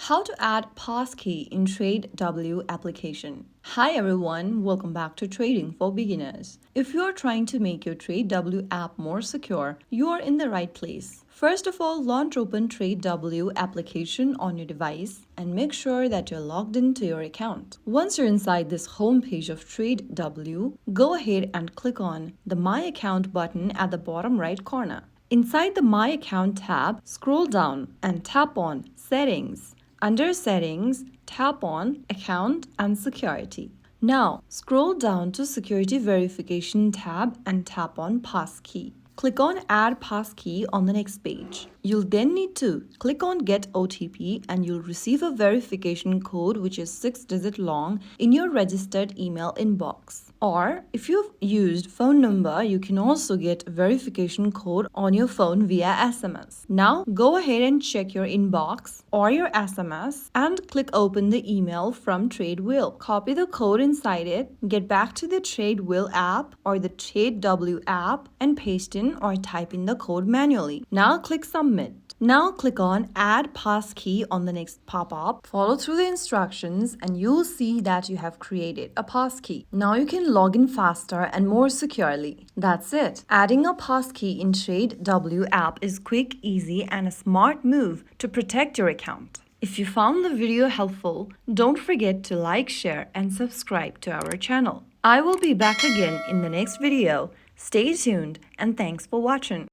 How to add Passkey in TradeW application. Hi everyone, welcome back to Trading for Beginners. If you are trying to make your TradeW app more secure, you are in the right place. First of all, launch open TradeW application on your device and make sure that you're logged into your account. Once you're inside this home page of TradeW, go ahead and click on the My Account button at the bottom right corner. Inside the My Account tab, scroll down and tap on Settings. Under Settings, tap on Account and Security. Now, scroll down to Security Verification tab and tap on Passkey. Click on Add Passkey on the next page. You'll then need to click on Get OTP and you'll receive a verification code which is 6-digit long in your registered email inbox. Or if you've used phone number, you can also get verification code on your phone via SMS. Now go ahead and check your inbox or your SMS and click open the email from TradeWheel. Copy the code inside it, get back to the TradeWheel app or the TradeW app and paste in or type in the code manually. Now click Submit. Now click on Add Passkey on the next pop-up. Follow through the instructions and you'll see that you have created a passkey. Now you can log in faster and more securely. That's it. Adding a passkey in TradeW app is quick, easy, and a smart move to protect your account. If you found the video helpful, don't forget to like, share, and subscribe to our channel. I will be back again in the next video. Stay tuned and thanks for watching.